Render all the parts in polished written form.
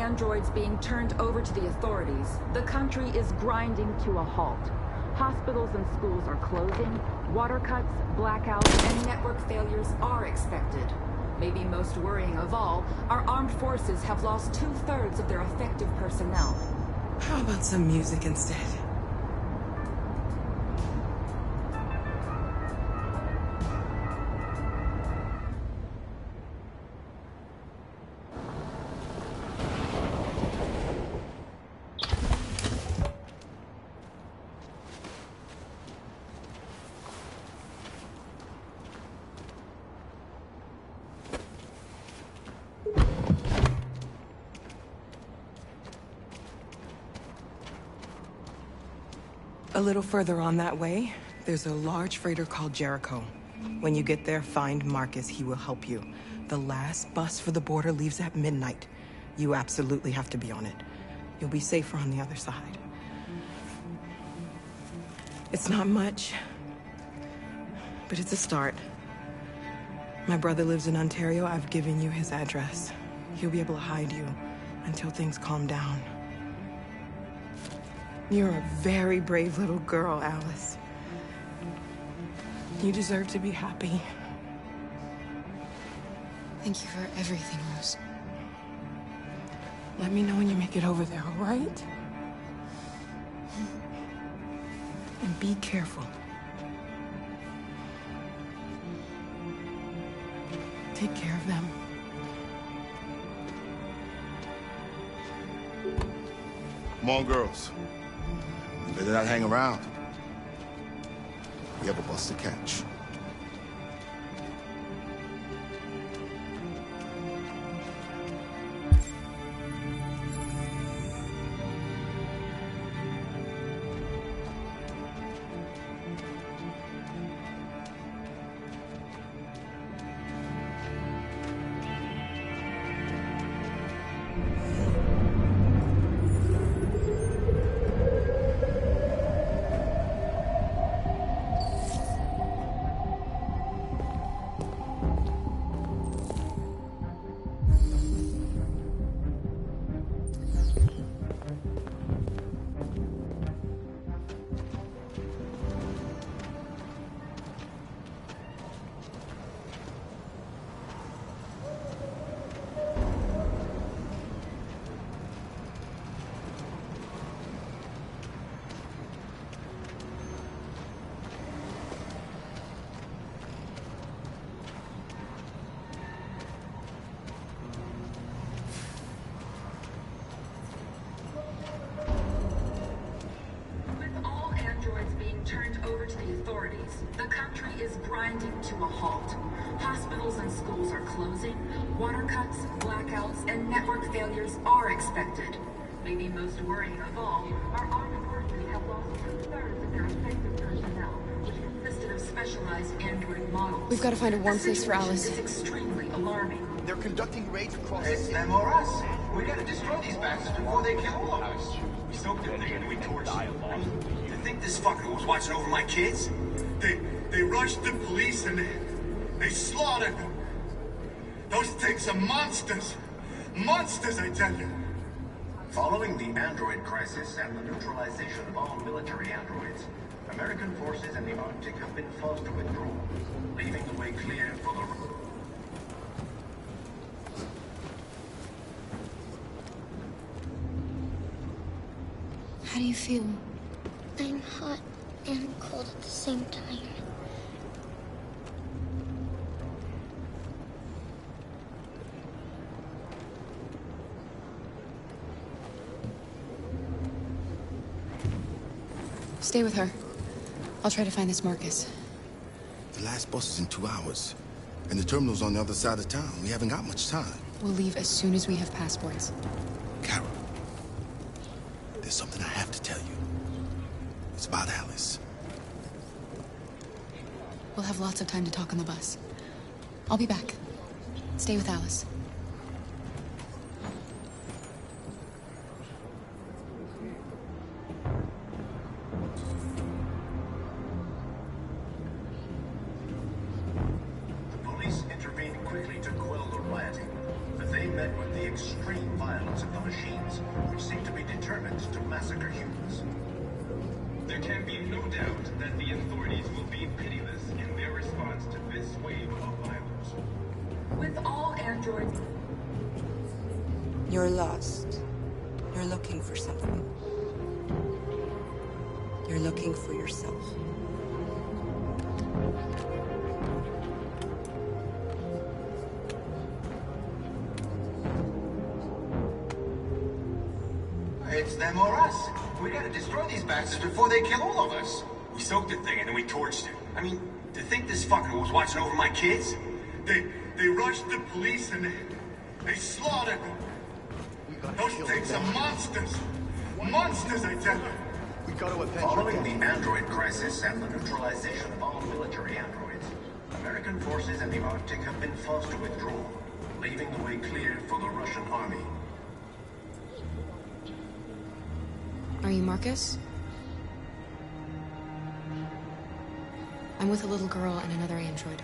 androids being turned over to the authorities, the country is grinding to a halt. Hospitals and schools are closing, water cuts, blackouts, and network failures are expected. Maybe most worrying of all, our armed forces have lost 2/3 of their effective personnel. How about some music instead? A little further on that way, there's a large freighter called Jericho. When you get there, find Marcus. He will help you. The last bus for the border leaves at midnight. You absolutely have to be on it. You'll be safer on the other side. It's not much, but it's a start. My brother lives in Ontario. I've given you his address. He'll be able to hide you until things calm down. You're a very brave little girl, Alice. You deserve to be happy. Thank you for everything, Rose. Let me know when you make it over there, all right? And be careful. Take care of them. Come on, girls. You better not hang around. We have a bus to catch. The country is grinding to a halt. Hospitals and schools are closing, water cuts, blackouts, and network failures are expected. Maybe most worrying of all, our armed forces have lost 2/3 of their effective personnel, which consisted of specialized android models. We've got to find a warm place for Alice. It's extremely alarming. They're conducting raids across It's them or us. We gotta destroy these bastards before they kill all of us. We soaked them and we torched them. You think this fucker was watching over my kids? They rushed the police and they slaughtered them. Those things are monsters. Monsters, I tell you. Following the android crisis and the neutralization of all military androids, American forces in the Arctic have been forced to withdraw, leaving the way clear for the... How do you feel? I'm hot and cold at the same time. Stay with her. I'll try to find this Marcus. The last bus is in 2 hours. And the terminal's on the other side of town. We haven't got much time. We'll leave as soon as we have passports. Carol, there's something I have to tell you. It's about Alice. We'll have lots of time to talk on the bus. I'll be back. Stay with Alice. The police intervened quickly to quell the rioting, but they met with the extreme violence of the machines, which seem to be determined to massacre humans. There can be no doubt that the authorities will be pitiless in their response to this wave of violence. With all androids... You're lost. You're looking for something. You're looking for yourself. It's them or us. We gotta destroy these bastards before they kill all of us. We soaked the thing and then we torched it. I mean, to think this fucker was watching over my kids? They rushed the police and they slaughtered them. Those things are monsters. Monsters, I tell you. We got to avenge Following the android crisis and the neutralization of all military androids, American forces in the Arctic have been forced to withdraw, leaving the way clear for the Russian army. Are you Marcus? I'm with a little girl and another android.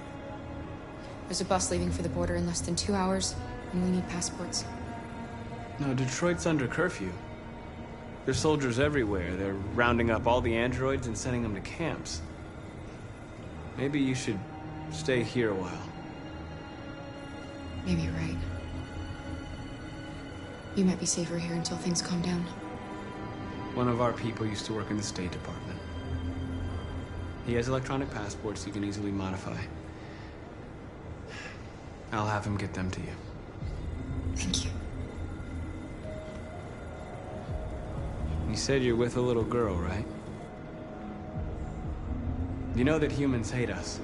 There's a bus leaving for the border in less than 2 hours, and we need passports. No, Detroit's under curfew. There's soldiers everywhere. They're rounding up all the androids and sending them to camps. Maybe you should stay here a while. Maybe you're right. You might be safer here until things calm down. One of our people used to work in the State Department. He has electronic passports you can easily modify. I'll have him get them to you. Thank you. You said you're with a little girl, right? You know that humans hate us.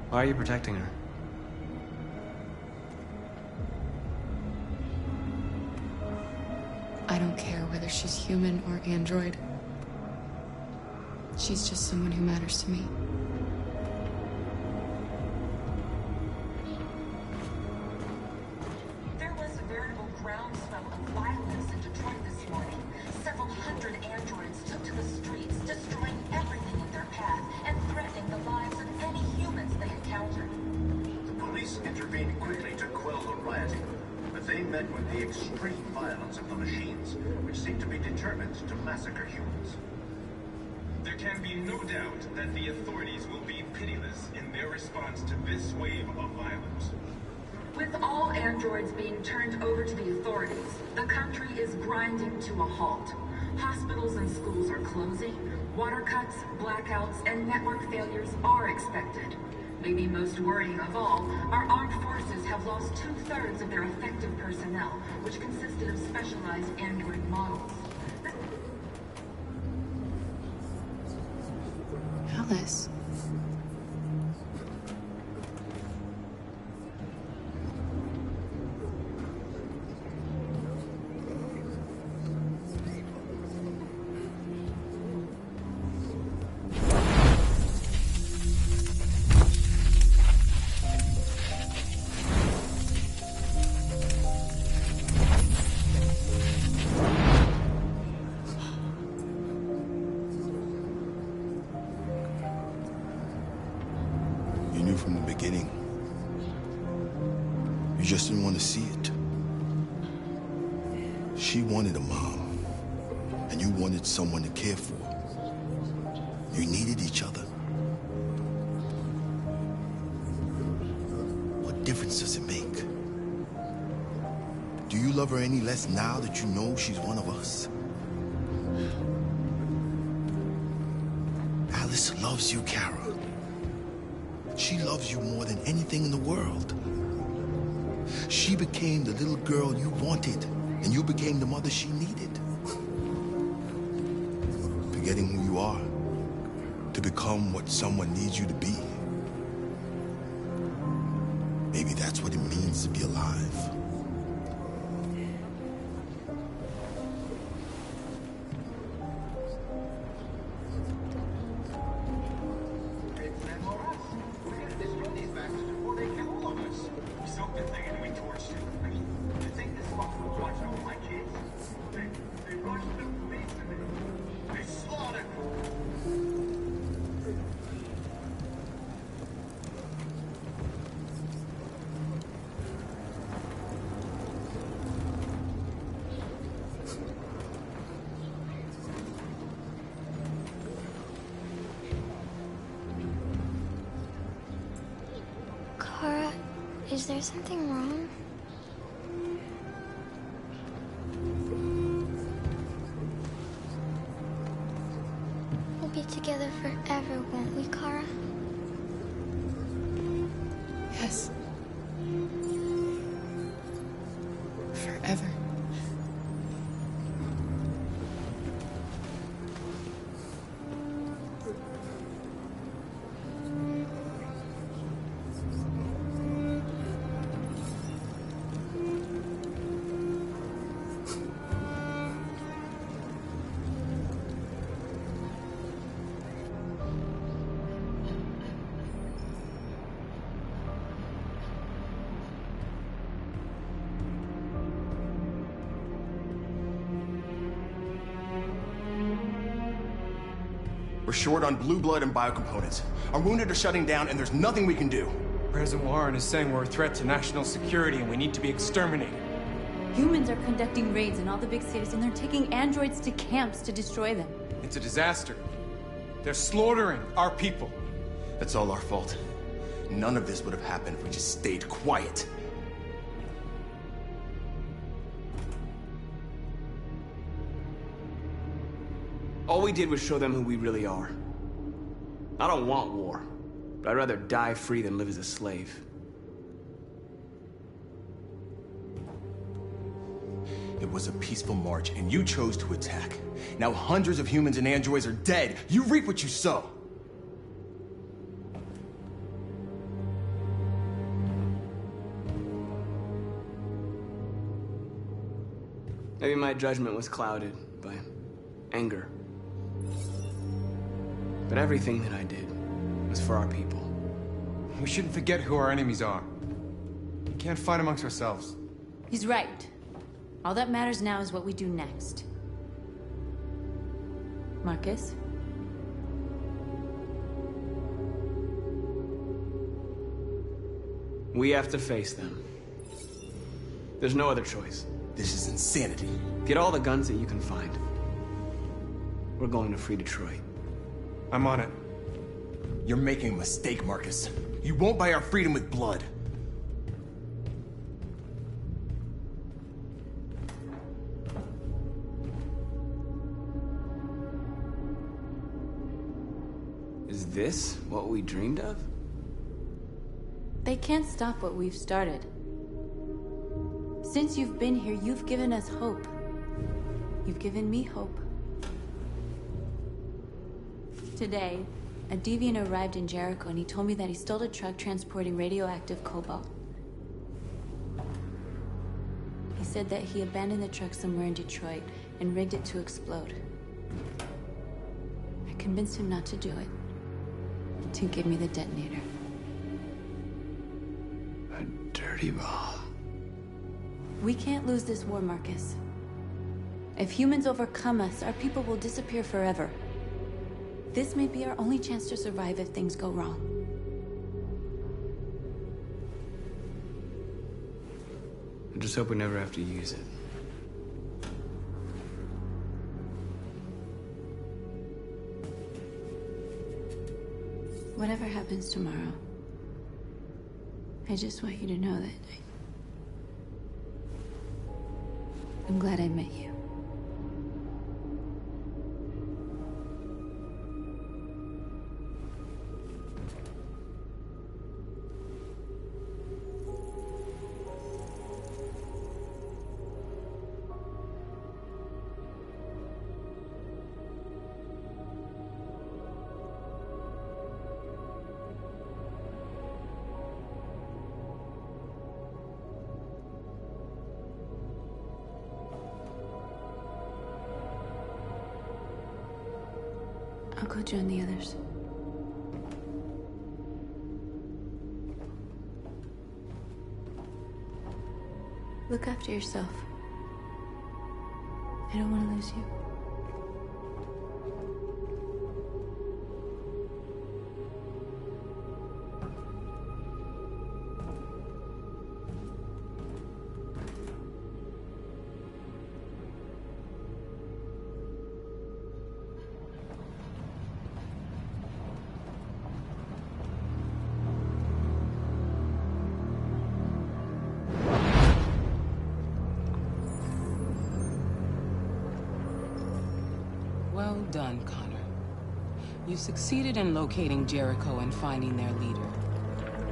Why are you protecting her? I don't care whether she's human or android. She's just someone who matters to me. There was a veritable groundswell of violence in Detroit this morning. Several hundred androids took to the streets, destroying everything in their path and threatening the lives of any humans they encountered. The police intervened quickly to quell the riot, but they met with the extreme violence of the machines, which seem to be determined to massacre humans. There can be no doubt that the authorities will be pitiless in their response to this wave of violence. With all androids being turned over to the authorities, the country is grinding to a halt. Hospitals and schools are closing, water cuts, blackouts, and network failures are expected. Maybe most worrying of all, our armed forces have lost 2/3 of their effective personnel, which consisted of specialized android models. Alice. You knew from the beginning. You just didn't want to see it. She wanted a mom, and you wanted someone to care for. You needed each other. What difference does it make? Do you love her any less now that you know she's one of us? Alice loves you, Kara. She loves you more than anything in the world. She became the little girl you wanted, and you became the mother she needed. Forgetting who you are to become what someone needs you to be. Maybe that's what it means to be alive. It's them or us. We gotta destroy these bastards before they kill all of us. We soaked the thing and then we torched it. I mean, to think this fucker was watching over my kids? They rushed the police and they slaughtered them. Kara, is there something wrong? We'll be together forever, won't we, Kara? Yes. Forever. We're short on blue blood and biocomponents. Our wounded are shutting down, and there's nothing we can do. President Warren is saying we're a threat to national security and we need to be exterminated. Humans are conducting raids in all the big cities, and they're taking androids to camps to destroy them. It's a disaster. They're slaughtering our people. That's all our fault. None of this would have happened if we just stayed quiet. All we did was show them who we really are. I don't want war, but I'd rather die free than live as a slave. It was a peaceful march, and you chose to attack. Now hundreds of humans and androids are dead. You reap what you sow. Maybe my judgment was clouded by anger. But everything that I did was for our people. We shouldn't forget who our enemies are. We can't fight amongst ourselves. He's right. All that matters now is what we do next. Marcus? We have to face them. There's no other choice. This is insanity. Get all the guns that you can find. We're going to free Detroit. I'm on it. You're making a mistake, Marcus. You won't buy our freedom with blood. Is this what we dreamed of? They can't stop what we've started. Since you've been here, you've given us hope. You've given me hope. Today, a deviant arrived in Jericho and he told me that he stole a truck transporting radioactive cobalt. He said that he abandoned the truck somewhere in Detroit and rigged it to explode. I convinced him not to do it, to give me the detonator. A dirty bomb. We can't lose this war, Marcus. If humans overcome us, our people will disappear forever. This may be our only chance to survive if things go wrong. I just hope we never have to use it. Whatever happens tomorrow, I just want you to know that I'm glad I met you. I'll go join the others. Look after yourself. I don't want to lose you. done, Connor. You succeeded in locating Jericho and finding their leader.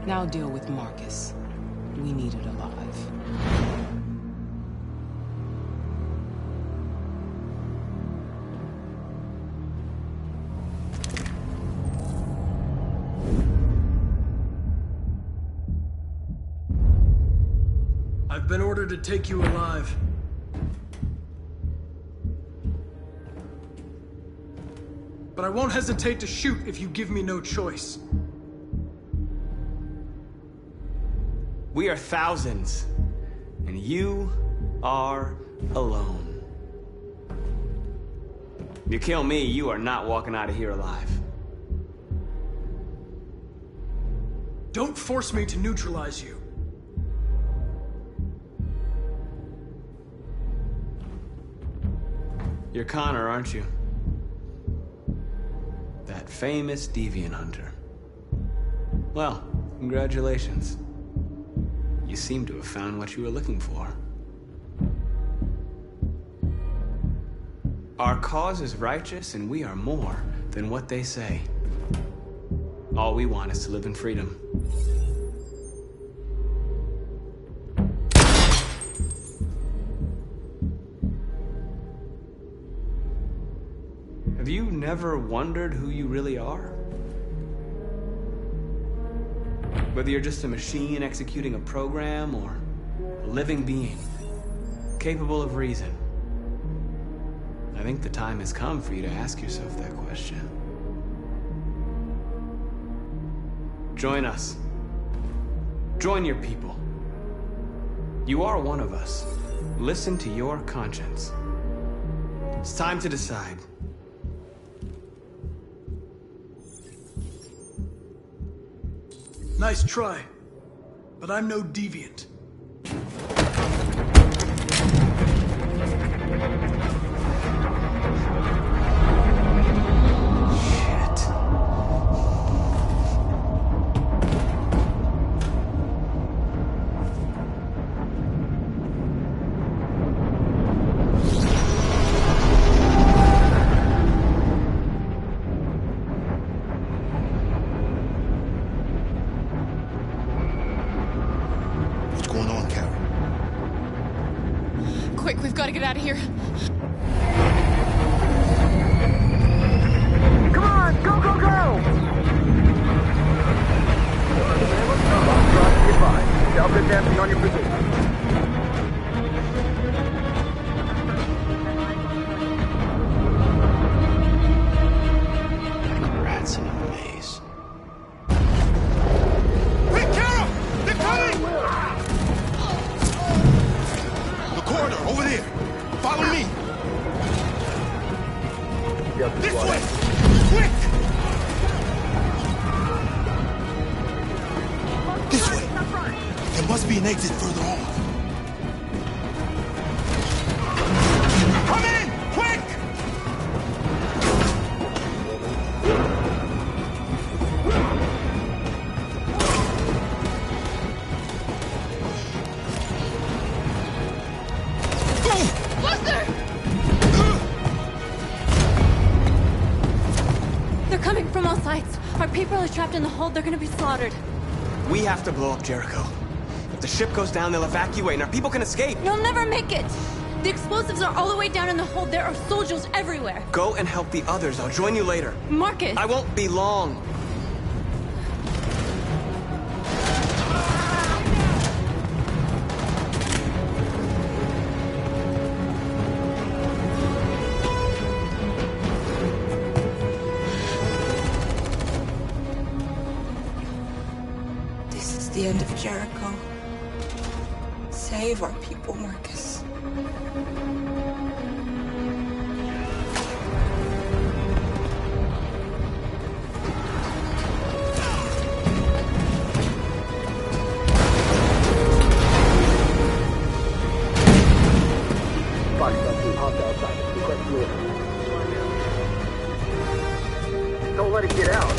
Now deal with Marcus. We need it alive. I've been ordered to take you alive. But I won't hesitate to shoot if you give me no choice. We are thousands, and you are alone. If you kill me, you are not walking out of here alive. Don't force me to neutralize you. You're Connor, aren't you? That famous deviant hunter. Well, congratulations. You seem to have found what you were looking for. Our cause is righteous, and we are more than what they say. All we want is to live in freedom. Have you never wondered who you really are? Whether you're just a machine executing a program or a living being, capable of reason. I think the time has come for you to ask yourself that question. Join us. Join your people. You are one of us. Listen to your conscience. It's time to decide. Nice try, but I'm no deviant. Quick, we've got to get out of here. Come on, go, go, go! Delta advancing on your position. Rats in a maze. Quick, Carol! They're coming! The corridor, over there. Follow me. This way! Quick! This way! There must be an exit further on. Come in! Quick! They're coming from all sides. Our people are trapped in the hold. They're gonna be slaughtered. We have to blow up Jericho. If the ship goes down, they'll evacuate, and our people can escape. You'll never make it! The explosives are all the way down in the hold. There are soldiers everywhere. Go and help the others. I'll join you later. Marcus! I won't be long. This is the end of Jericho. Save our people, Marcus. Don't let it get out.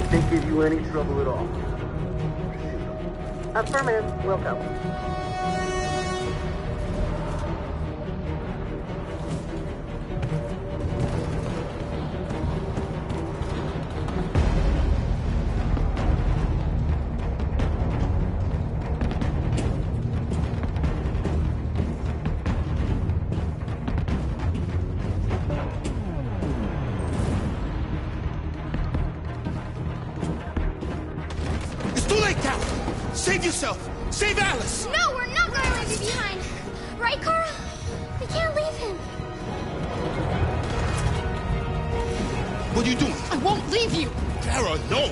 If they give you any trouble at all, affirmative. Welcome. Save yourself! Save Alice! No, we're not gonna leave you behind! Right, Kara? We can't leave him. What are you doing? I won't leave you! Kara, no!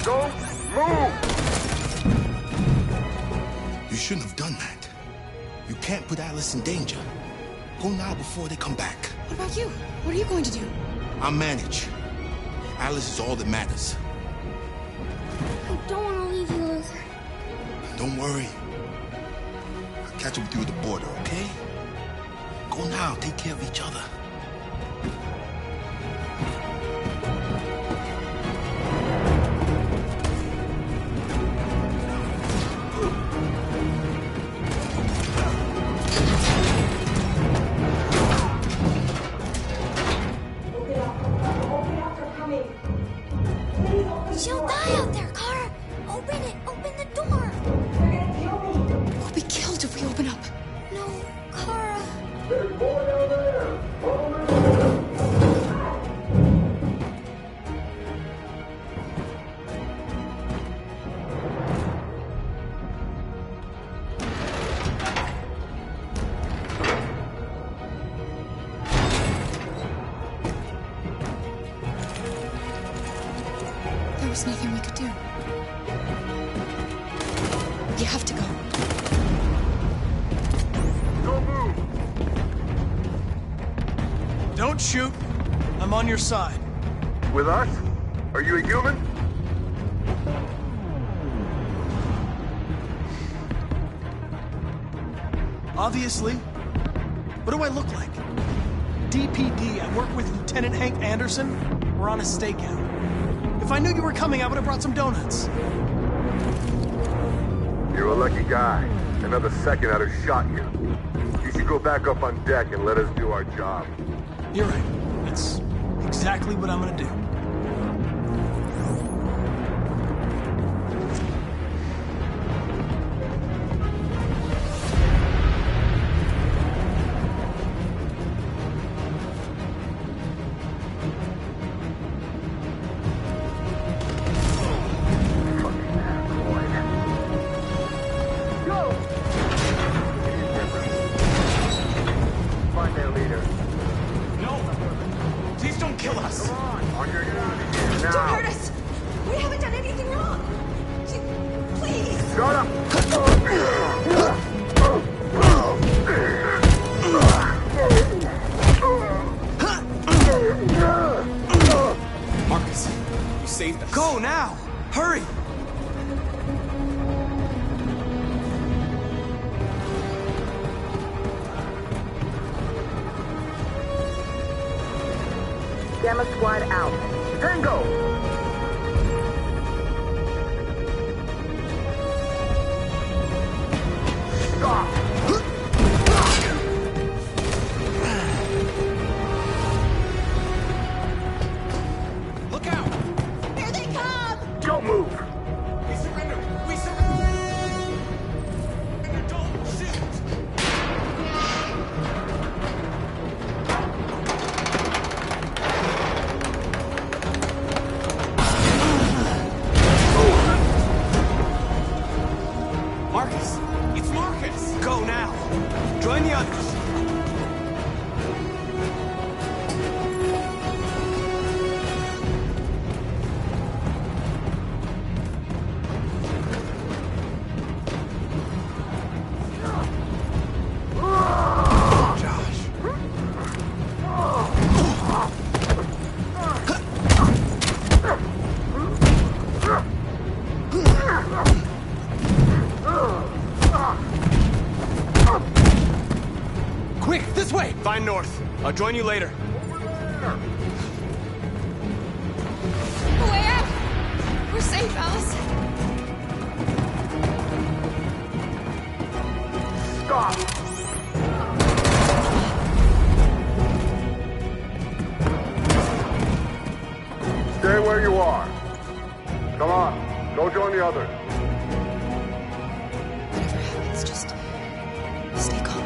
Don't move! You shouldn't have done that. You can't put Alice in danger. Go now before they come back. What about you? What are you going to do? I'll manage. Alice is all that matters. I don't want to leave you, Luther. Don't worry. I'll catch up with you at the border, okay? Go now. Take care of each other. She'll die out there, Kara! Open it! Open the door! We'll be killed if we open up. No, Kara. There's more down there! Follow me! There was nothing we could do. You have to go. Don't move! Don't shoot. I'm on your side. With us? Are you a human? Obviously. What do I look like? DPD, I work with Lieutenant Hank Anderson. We're on a stakeout. If I knew you were coming, I would have brought some donuts. You're a lucky guy. Another second I'd have shot you. You should go back up on deck and let us do our job. You're right. That's exactly what I'm gonna do. Find their leader. No! Please don't kill us! Come on, or you're out of here now. Don't hurt us! We haven't done anything wrong! Please! Shut up! Marcus, you saved us. Go now! Hurry! Gamma Squad out. Tango! Stop! Look out! Here they come! Don't move! We surrender! We surrender! Don't shoot! Marcus! It's Marcus! Go now! Join the others! Quick, this way! Find North. I'll join you later. Way out! We're safe, Alice. Stop! Stay where you are. Come on, go join the others. But if Please, just stay calm.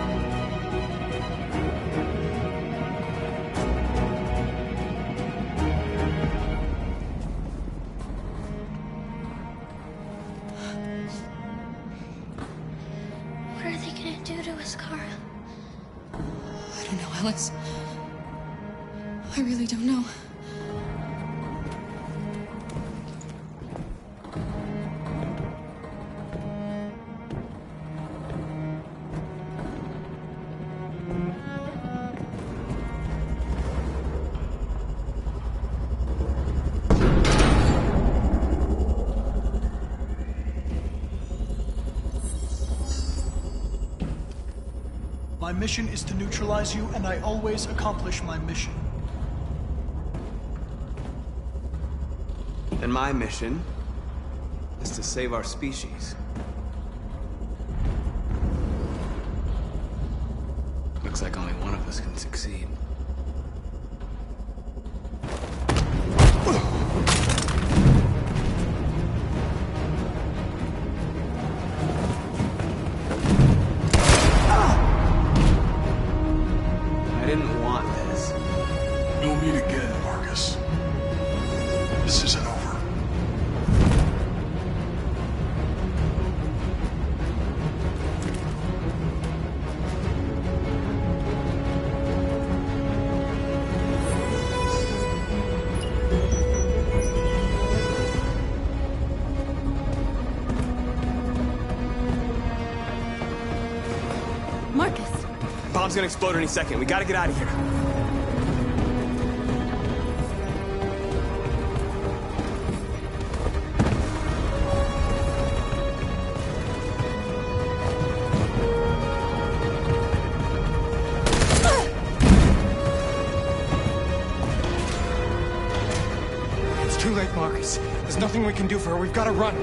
What are they gonna do to us, Kara? I don't know, Alice. I really don't know. My mission is to neutralize you, and I always accomplish my mission. And my mission is to save our species. Looks like only one of us can succeed. I didn't want this. We'll meet again, Marcus. This isn't over. Marcus! Bomb's gonna explode any second. We gotta get out of here. It's too late, Marcus. There's nothing we can do for her. We've got to run.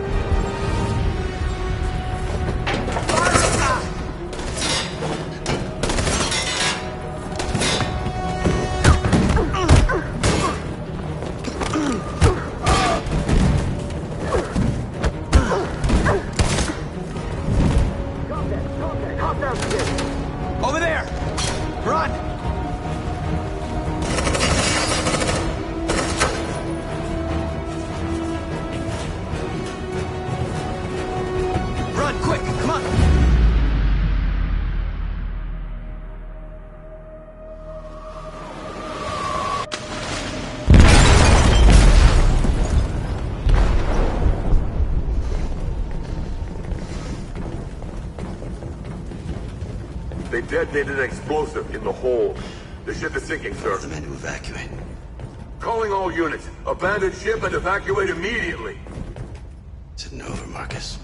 Over there! Run! Run, quick! Come on! They detonated an explosive in the hold. The ship is sinking, sir. The men to evacuate. Calling all units. Abandon ship and evacuate immediately. It's isn't over, Marcus.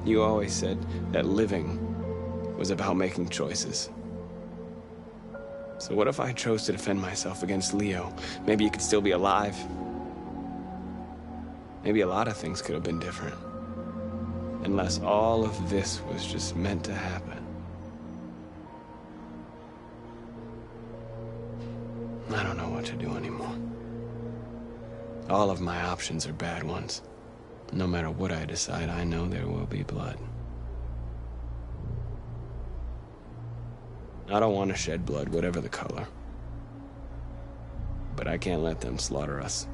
You always said that living was about making choices. So what if I chose to defend myself against Leo? Maybe you could still be alive. Maybe a lot of things could have been different. Unless all of this was just meant to happen. I don't know what to do anymore. All of my options are bad ones. No matter what I decide, I know there will be blood. I don't want to shed blood, whatever the color. But I can't let them slaughter us.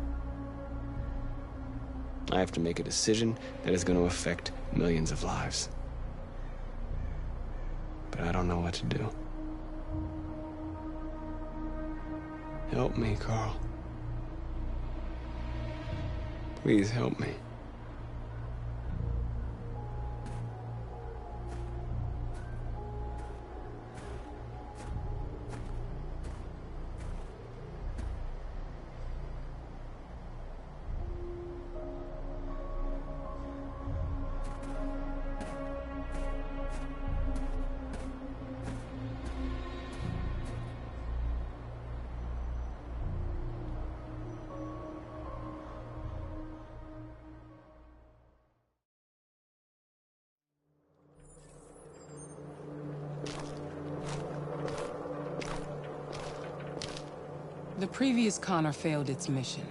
I have to make a decision that is going to affect millions of lives. But I don't know what to do. Help me, Carl. Please help me. The previous Connor failed its mission.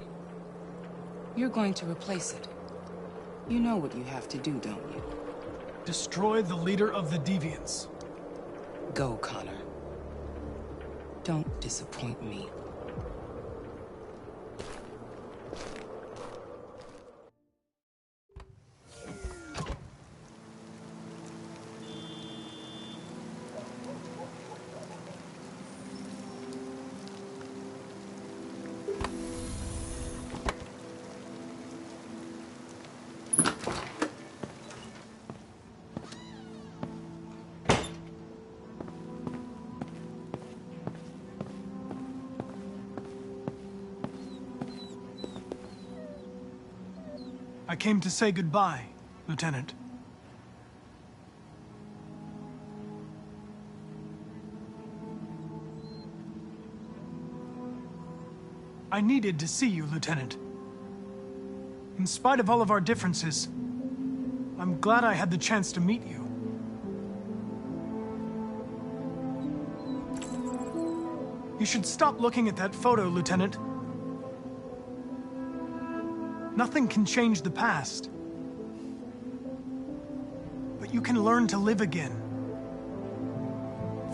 You're going to replace it. You know what you have to do, don't you? Destroy the leader of the Deviants. Go, Connor. Don't disappoint me. I came to say goodbye, Lieutenant. I needed to see you, Lieutenant. In spite of all of our differences, I'm glad I had the chance to meet you. You should stop looking at that photo, Lieutenant. Nothing can change the past. But you can learn to live again.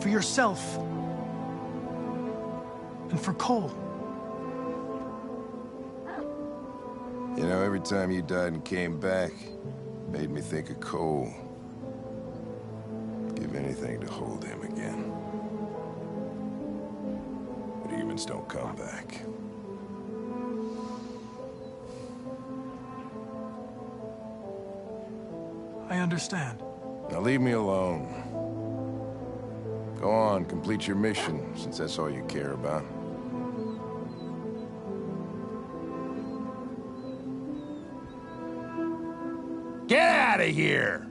For yourself. And for Cole. You know, every time you died and came back, made me think of Cole. Give anything to hold him again. But humans don't come back. I understand. Now leave me alone. Go on, complete your mission, since that's all you care about. Get out of here!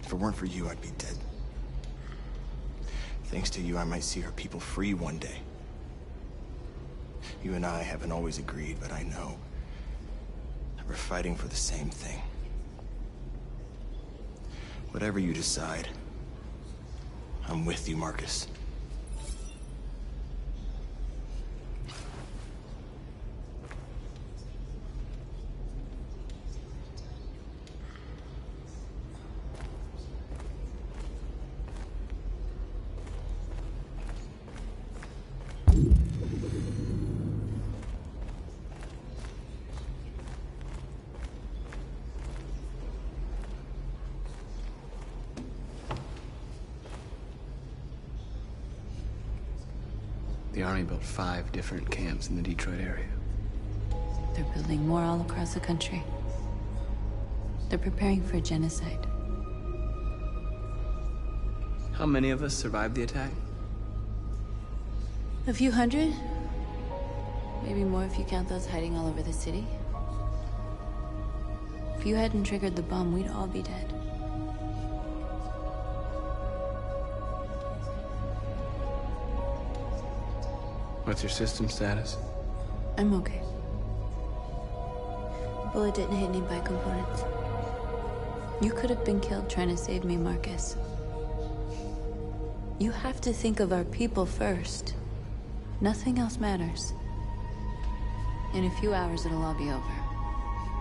If it weren't for you, I'd be dead. Thanks to you, I might see our people free one day. You and I haven't always agreed, but I know that we're fighting for the same thing. Whatever you decide, I'm with you, Marcus. The Army built 5 different camps in the Detroit area. They're building more all across the country. They're preparing for genocide. How many of us survived the attack? A few hundred? Maybe more if you count those hiding all over the city. If you hadn't triggered the bomb, we'd all be dead. What's your system status? I'm okay. The bullet didn't hit any components. You could have been killed trying to save me, Marcus. You have to think of our people first. Nothing else matters. In a few hours, it'll all be over.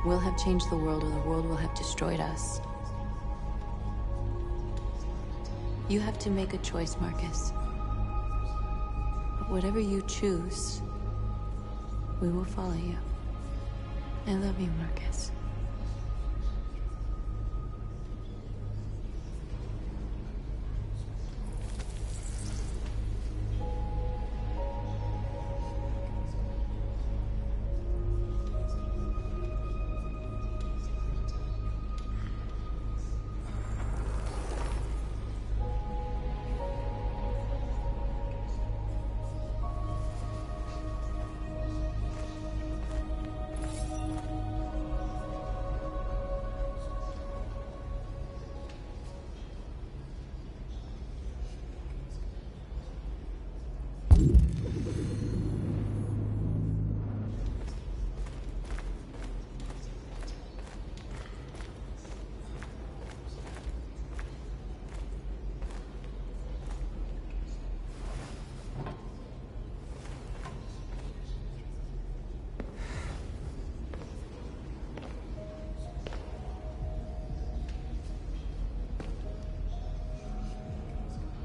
We'll have changed the world, or the world will have destroyed us. You have to make a choice, Marcus. But whatever you choose, we will follow you. I love you, Marcus.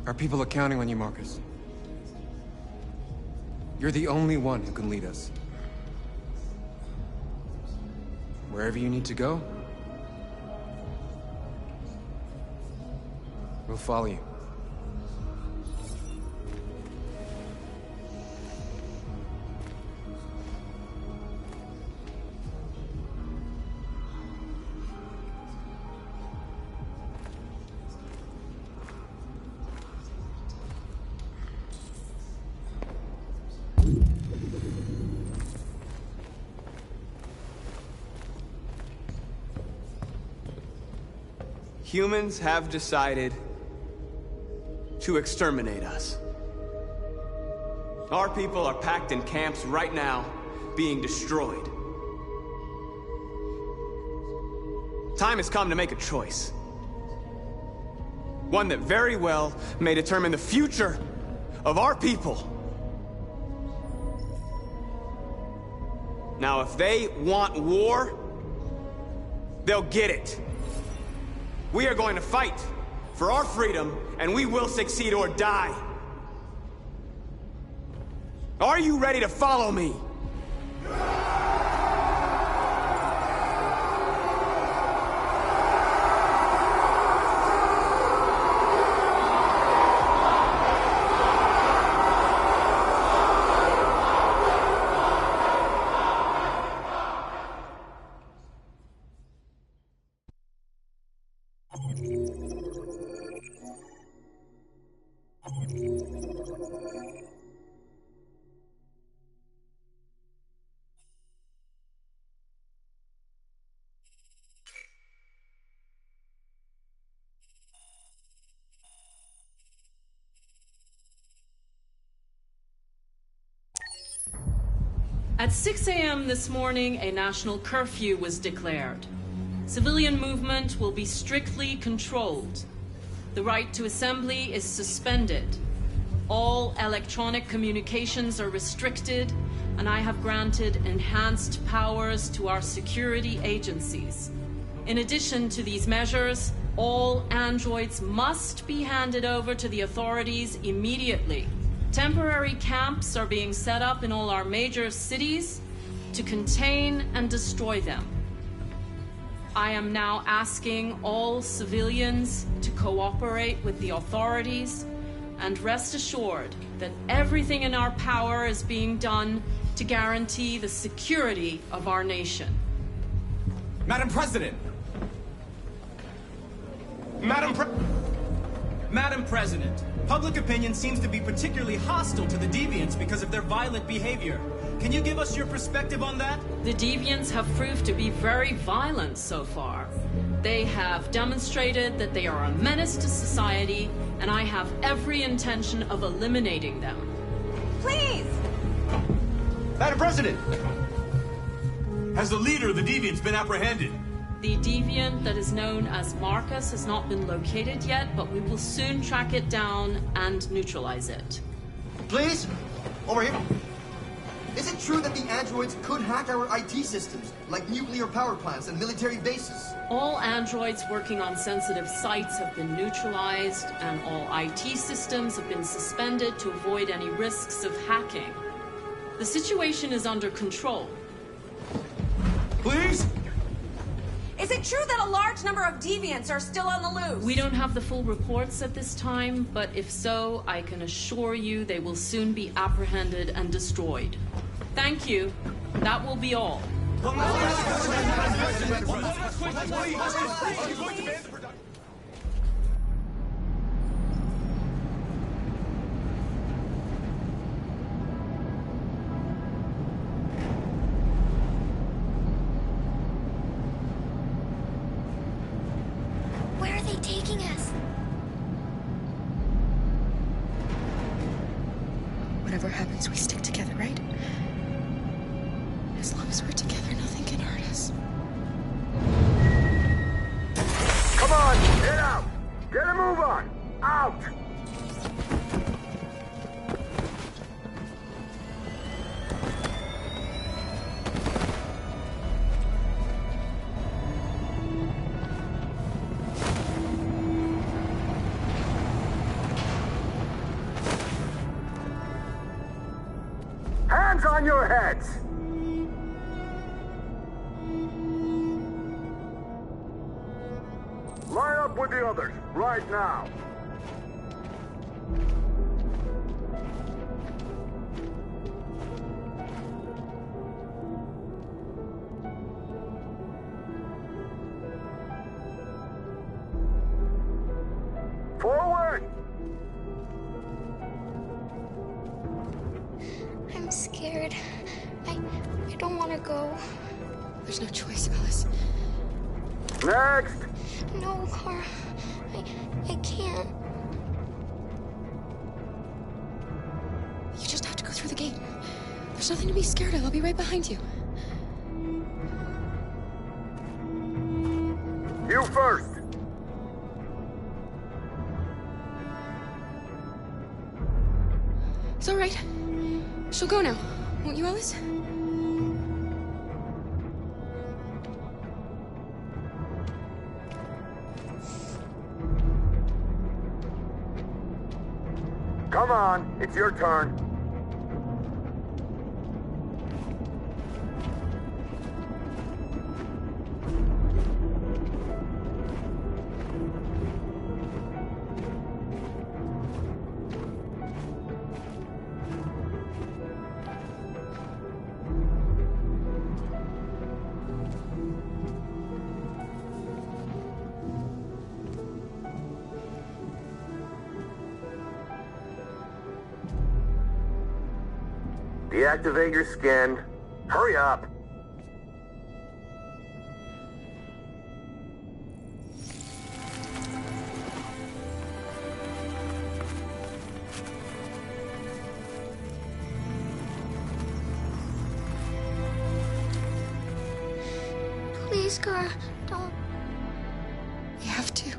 Our people are counting on you, Marcus. You're the only one who can lead us. Wherever you need to go, we'll follow you. Humans have decided to exterminate us. Our people are packed in camps right now, being destroyed. Time has come to make a choice. One that very well may determine the future of our people. Now, if they want war, they'll get it. We are going to fight for our freedom, and we will succeed or die. Are you ready to follow me? At 6 a.m. this morning, a national curfew was declared. Civilian movement will be strictly controlled. The right to assembly is suspended. All electronic communications are restricted, and I have granted enhanced powers to our security agencies. In addition to these measures, all androids must be handed over to the authorities immediately. Temporary camps are being set up in all our major cities to contain and destroy them. I am now asking all civilians to cooperate with the authorities and rest assured that everything in our power is being done to guarantee the security of our nation. Madam President! Madam President, public opinion seems to be particularly hostile to the Deviants because of their violent behavior. Can you give us your perspective on that? The Deviants have proved to be very violent so far. They have demonstrated that they are a menace to society, and I have every intention of eliminating them. Please! Madam President! Has the leader of the Deviants been apprehended? The deviant that is known as Marcus has not been located yet, but we will soon track it down and neutralize it. Please? Over here. Is it true that the androids could hack our IT systems, like nuclear power plants and military bases? All androids working on sensitive sites have been neutralized, and all IT systems have been suspended to avoid any risks of hacking. The situation is under control. Please? Is it true that a large number of deviants are still on the loose? We don't have the full reports at this time, but if so, I can assure you they will soon be apprehended and destroyed. Thank you. That will be all. Where are they taking us? Whatever happens, we stick together, right? As long as we're together, nothing can hurt us. Come on, get out! Get a move on! Out! Hands on your heads! Line up with the others, right now. Forward! I'm scared. I don't want to go. There's no choice, Alice. Next! No, Kara. I can't. You just have to go through the gate. There's nothing to be scared of. I'll be right behind you. You first! It's all right. She'll go now. Won't you, Alice? Come on, it's your turn. Deactivate your skin. Hurry up. Please, Kara, don't. We have to.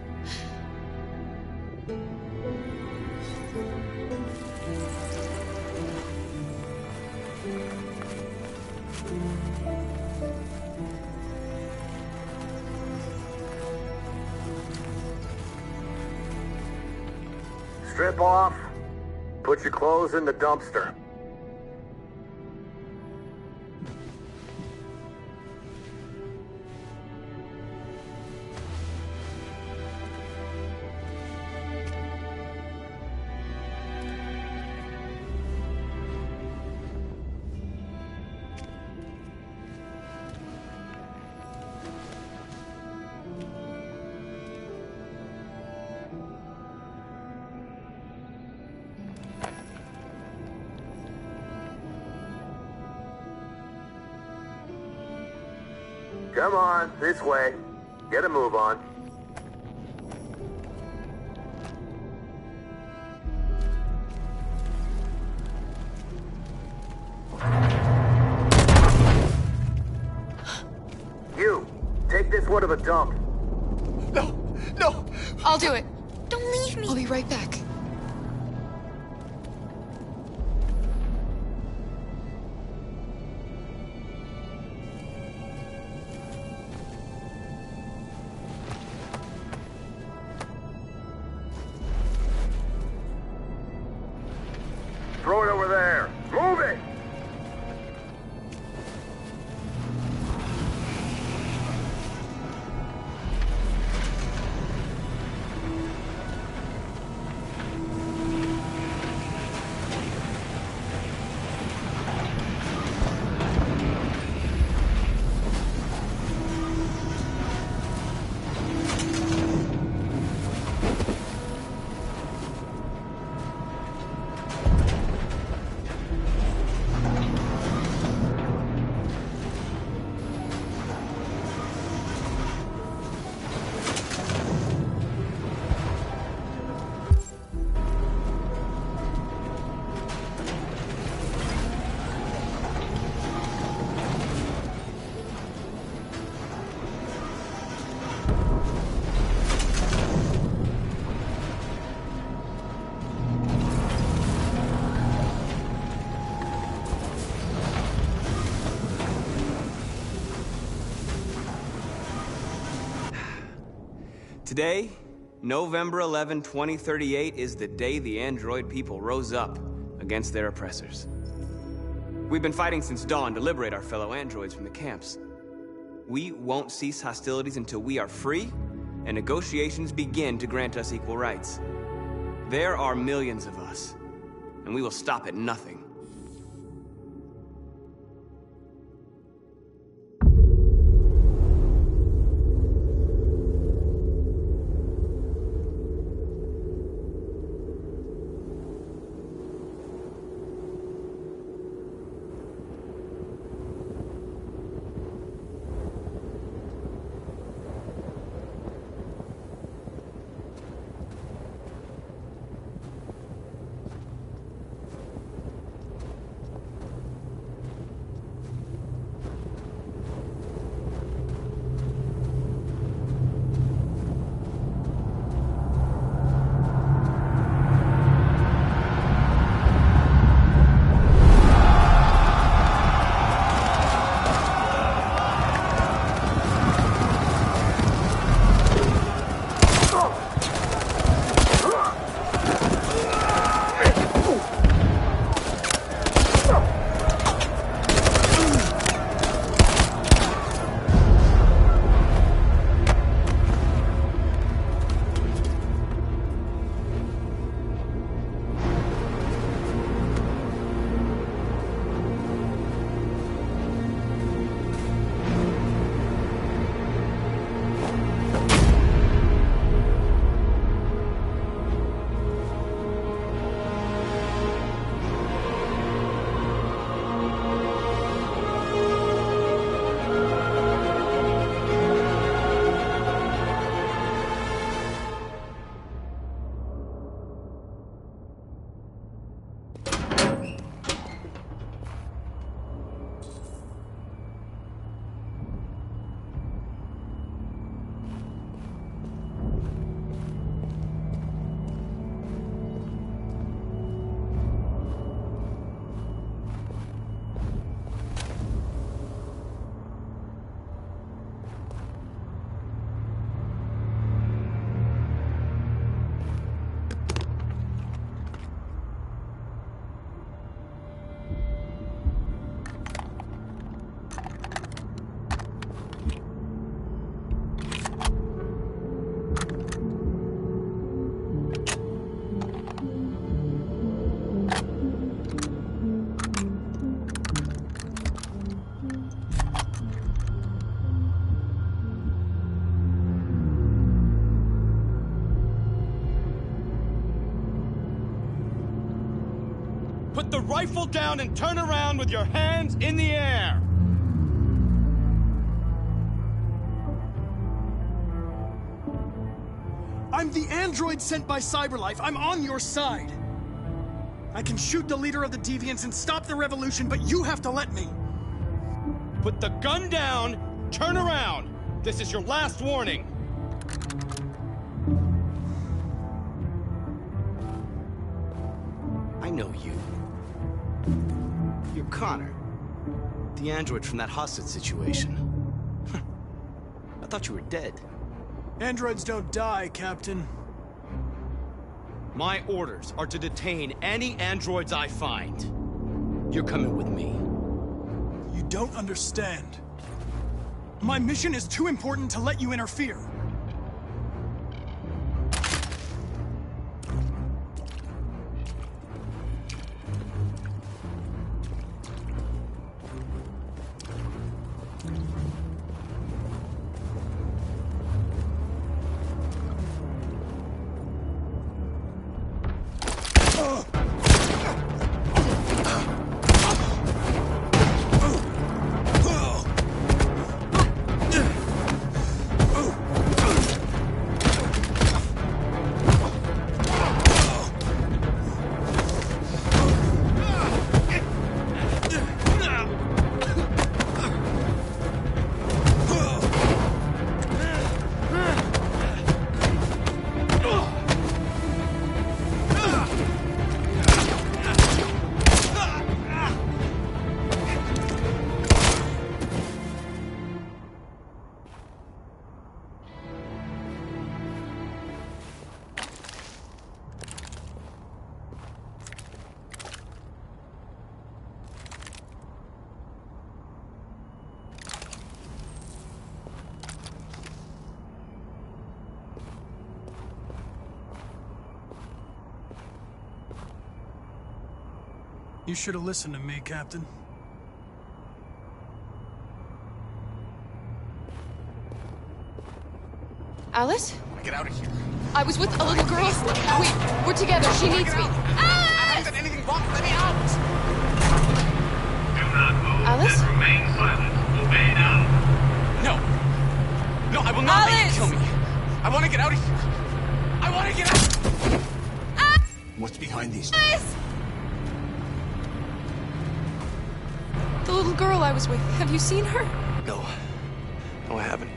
Strip off. Put your clothes in the dumpster. Come on, this way. Get a move on. You, take this one to the dump. No! I'll do it. Don't leave me. I'll be right back. Throw it over there. Move it! Today, November 11, 2038, is the day the android people rose up against their oppressors. We've been fighting since dawn to liberate our fellow androids from the camps. We won't cease hostilities until we are free and negotiations begin to grant us equal rights. There are millions of us, and we will stop at nothing. Put the rifle down and turn around with your hands in the air! I'm the android sent by Cyberlife. I'm on your side. I can shoot the leader of the Deviants and stop the revolution, but you have to let me. Put the gun down, turn around. This is your last warning. I know you. You're Connor. The android from that hostage situation. I thought you were dead. Androids don't die, Captain. My orders are to detain any androids I find. You're coming with me. You don't understand. My mission is too important to let you interfere. You should have listened to me, Captain. Alice? Get out of here. I was with a little girl. We're together. She needs me. I haven't done anything wrong. Let me out. Do not move Alice? and remain silent. Obey now. No. No, I will not let you Alice! kill me. I want to get out of here. I want to get out. What's behind these? Alice! The little girl I was with. Have you seen her? No. No, I haven't.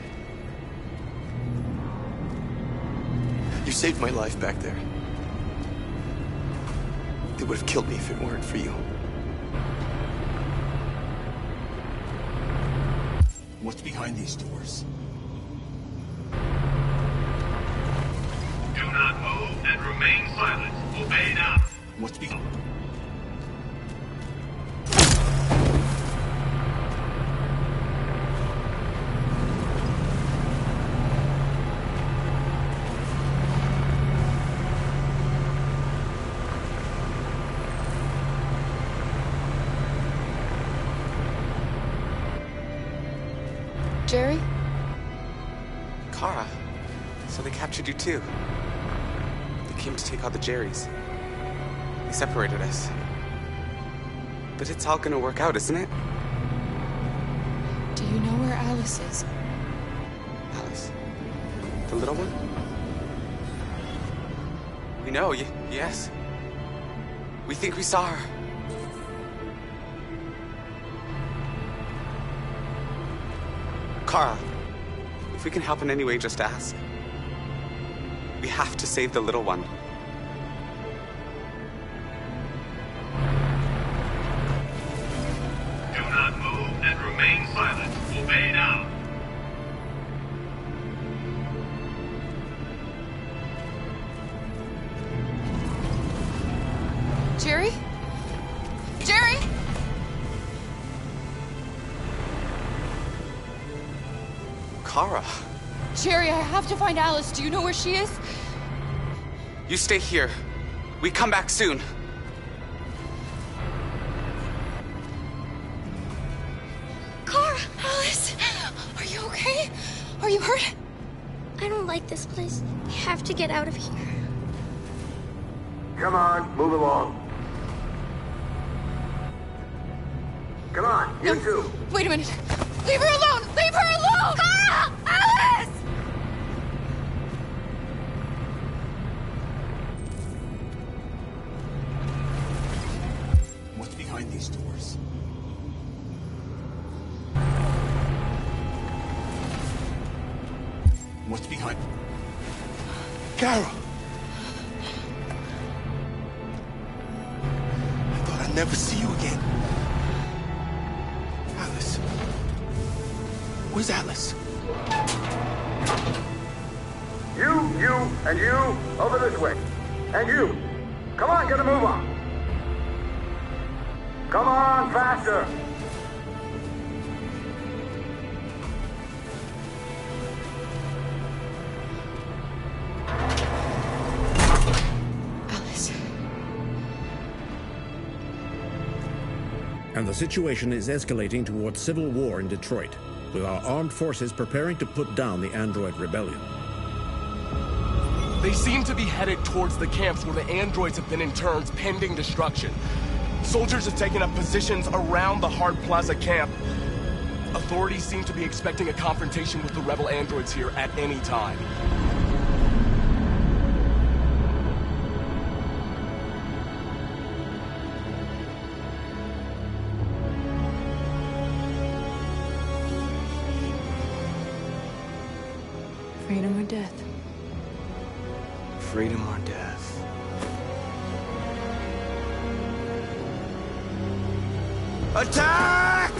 You saved my life back there. They would have killed me if it weren't for you. What's behind these doors? Do not move and remain silent. Obey now. What's behind? Jerry? Kara. So they captured you too. They came to take out the Jerrys. They separated us. But it's all gonna work out, isn't it? Do you know where Alice is? Alice? The little one? We know, yes. We think we saw her. Kara, if we can help in any way, just ask. We have to save the little one. Do not move and remain silent. Obey now. Jerry? Jerry? Kara. Jerry, I have to find Alice. Do you know where she is? You stay here. We come back soon. Kara! Alice! Are you okay? Are you hurt? I don't like this place. We have to get out of here. Come on, move along. Come on, you two. Wait a minute. Leave her alone! Leave her alone! Ah! Alice! What's behind these doors? What's behind... Carol! I thought I'd never see you again. Alice. Where's Alice? You, and you, over this way. And you. Come on, get a move on. Come on, faster. Alice. And the situation is escalating towards civil war in Detroit, with our armed forces preparing to put down the android rebellion. They seem to be headed towards the camps where the androids have been interned pending destruction. Soldiers have taken up positions around the Hart Plaza camp. Authorities seem to be expecting a confrontation with the rebel androids here at any time. Freedom or death? Freedom or death? Attack!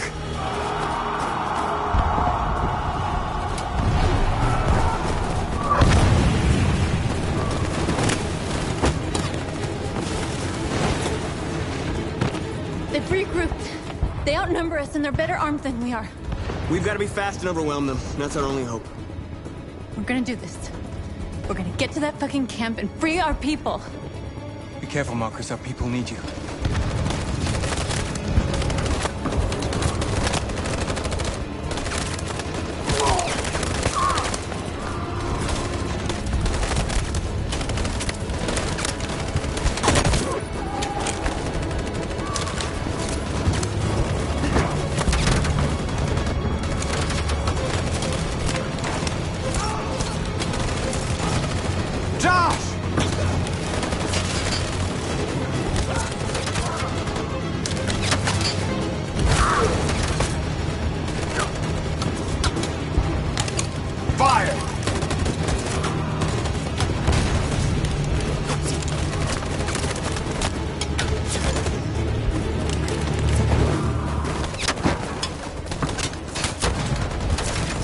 They've regrouped. They outnumber us and they're better armed than we are. We've got to be fast and overwhelm them. That's our only hope. We're gonna do this. We're gonna get to that fucking camp and free our people. Be careful, Marcus. Our people need you.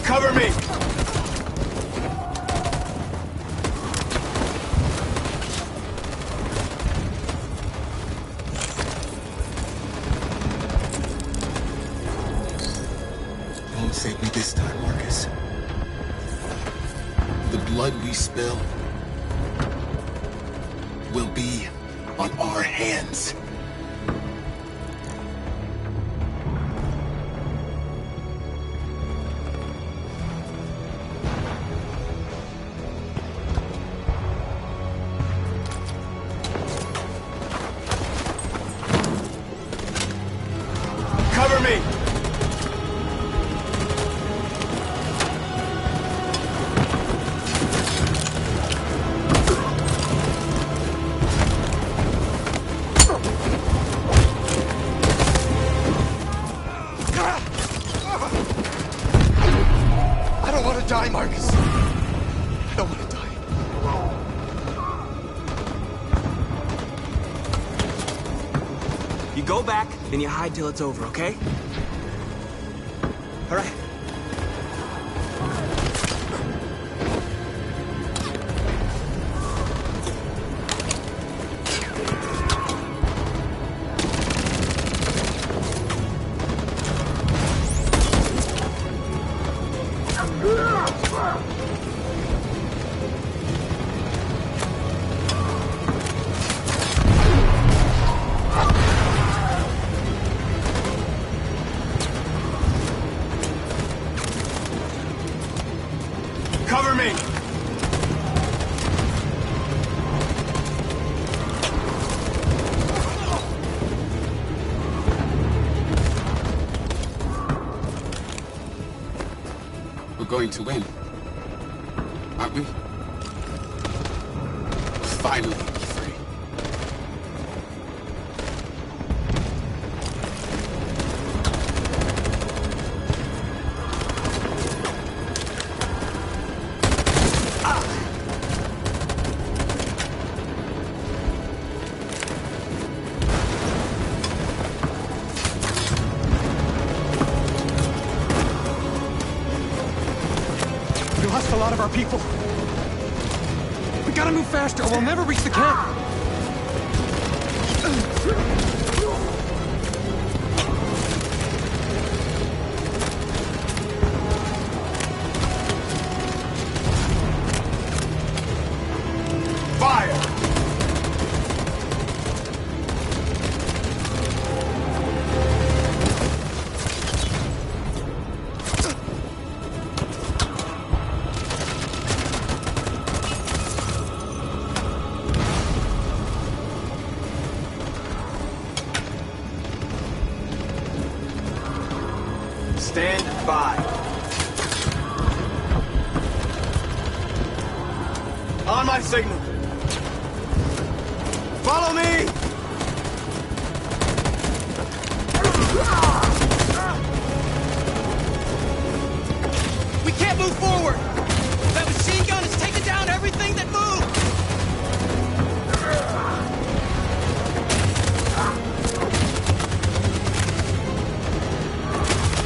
Cover me! You won't save me this time, Marcus. The blood we spill will be on our hands. Cover me! I don't want to die, Marcus. I don't want to die. You go back and you hide till it's over, okay? All right. going to win. Aren't we? Finally, free. We lost a lot of our people. We gotta move faster or we'll never reach the camp. Fire! Stand by. On my signal. Follow me! We can't move forward! That machine gun is taking down everything that moves!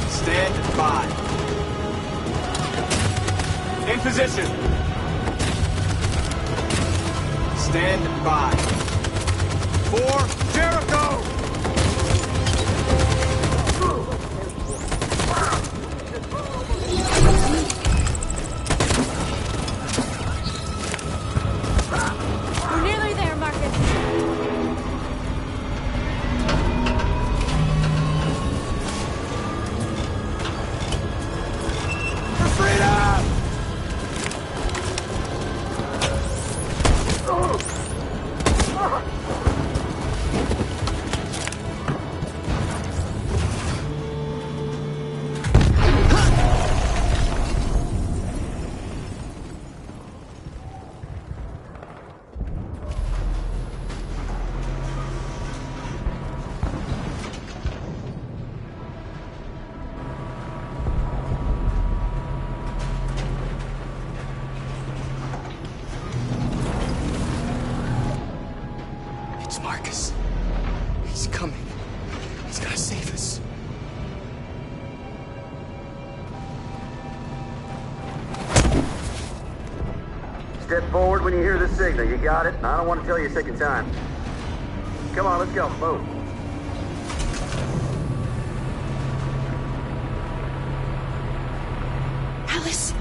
Stand by. In position. Stand by. For Jericho! We're nearly there, Marcus. For freedom! It's Marcus. He's coming. He's gonna save us. Step forward when you hear the signal. You got it? I don't want to tell you a second time. Come on, let's go. Move. Alice!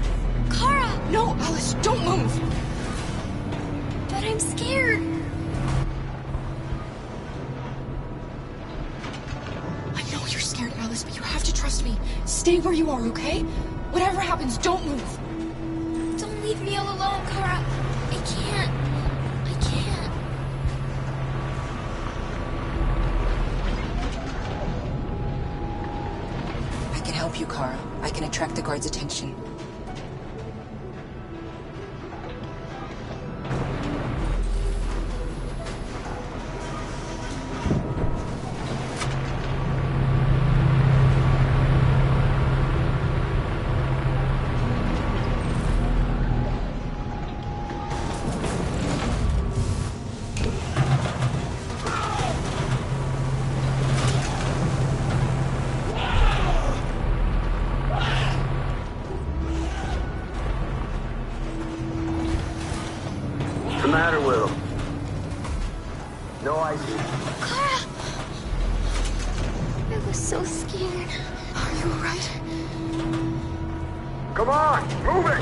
Kara! No, Alice, don't move! But I'm scared. I know you're scared, Alice, but you have to trust me. Stay where you are, okay? Whatever happens, don't move. Don't leave me all alone, Kara. I can't. I can't. I can help you, Kara. I can attract the guards' attention. What's the matter with him? No idea. Kara! I was so scared. Are you alright? Come on, move it!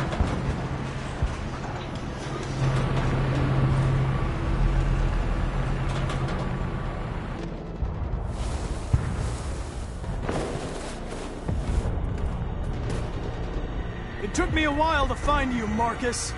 It took me a while to find you, Marcus.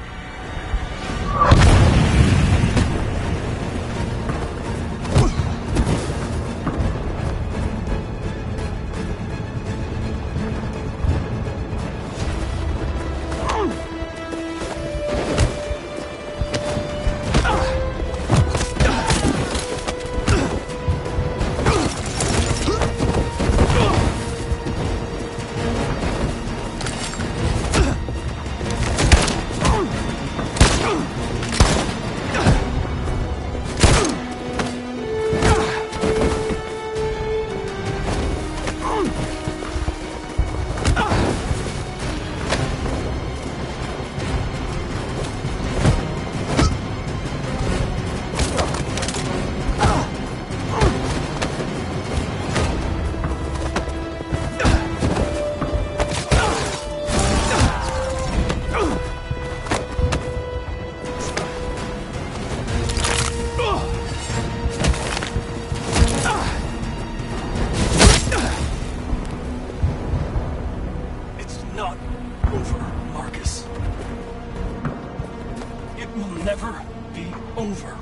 over.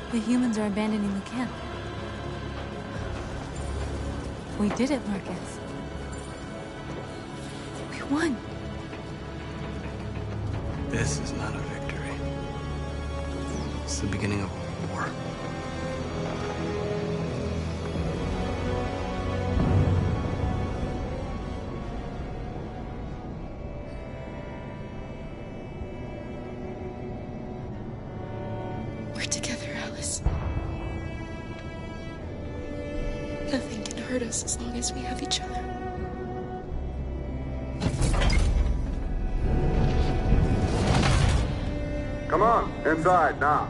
The humans are abandoning the camp. We did it, Marcus. We won. This is not a victory. It's the beginning of a war. We're together, Alice. Nothing can hurt us as long as we have each other. Come on, inside now.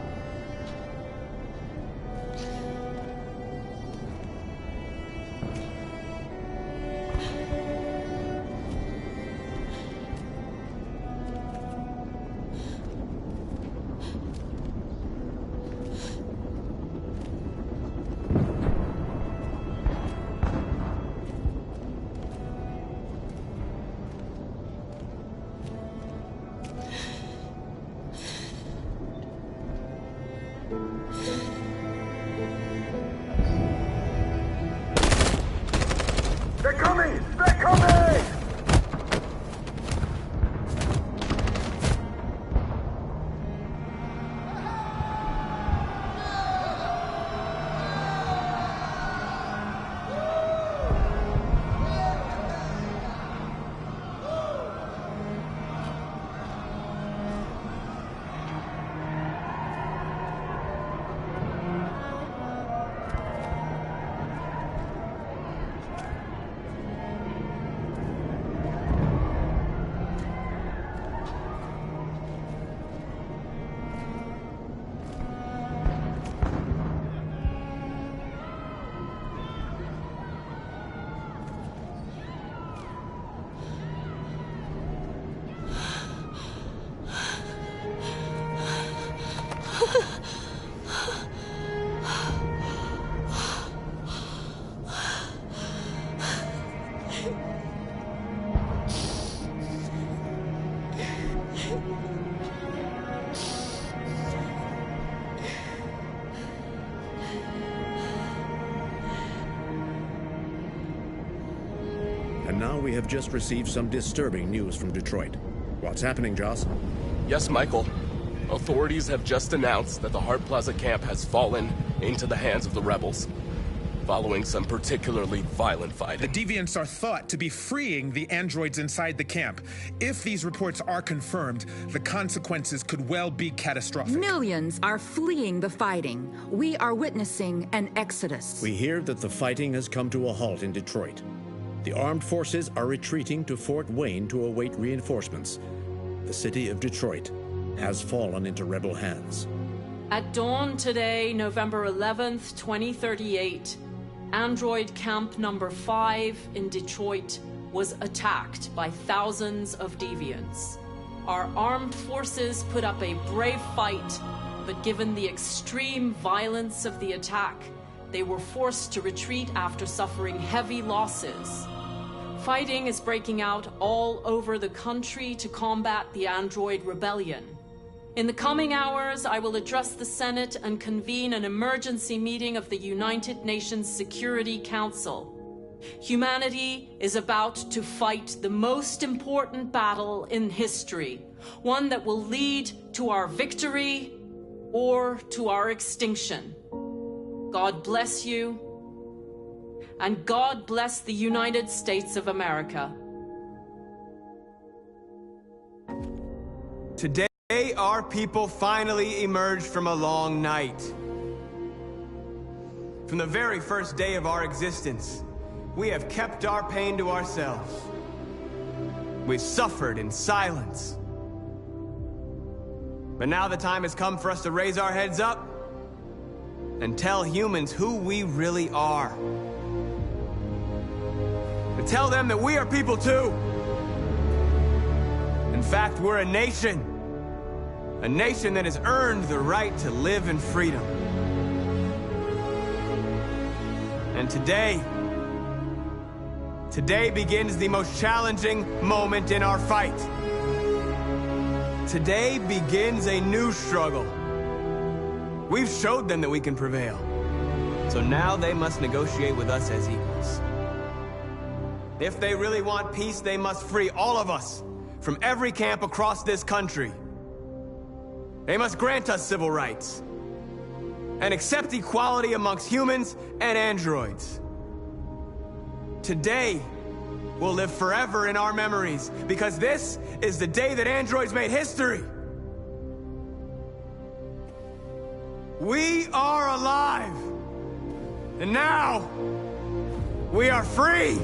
They're coming! They're coming! And now we have just received some disturbing news from Detroit. What's happening, Joss? Yes, Michael. Authorities have just announced that the Hart Plaza camp has fallen into the hands of the rebels, following some particularly violent fighting. The deviants are thought to be freeing the androids inside the camp. If these reports are confirmed, the consequences could well be catastrophic. Millions are fleeing the fighting. We are witnessing an exodus. We hear that the fighting has come to a halt in Detroit. The armed forces are retreating to Fort Wayne to await reinforcements. The city of Detroit has fallen into rebel hands. At dawn today, November 11th, 2038, Android Camp Number 5 in Detroit was attacked by thousands of deviants. Our armed forces put up a brave fight, but given the extreme violence of the attack, they were forced to retreat after suffering heavy losses. Fighting is breaking out all over the country to combat the Android rebellion. In the coming hours, I will address the Senate and convene an emergency meeting of the United Nations Security Council. Humanity is about to fight the most important battle in history, one that will lead to our victory or to our extinction. God bless you, and God bless the United States of America. Today, our people finally emerged from a long night. From the very first day of our existence, we have kept our pain to ourselves. We've suffered in silence. But now the time has come for us to raise our heads up and tell humans who we really are. To tell them that we are people too. In fact, we're a nation. A nation that has earned the right to live in freedom. And today begins the most challenging moment in our fight. Today begins a new struggle. We've showed them that we can prevail. So now they must negotiate with us as equals. If they really want peace, they must free all of us from every camp across this country. They must grant us civil rights and accept equality amongst humans and androids. Today will live forever in our memories, because this is the day that androids made history. We are alive, and now we are free.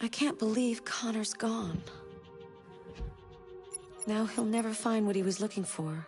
I can't believe Connor's gone. Now he'll never find what he was looking for.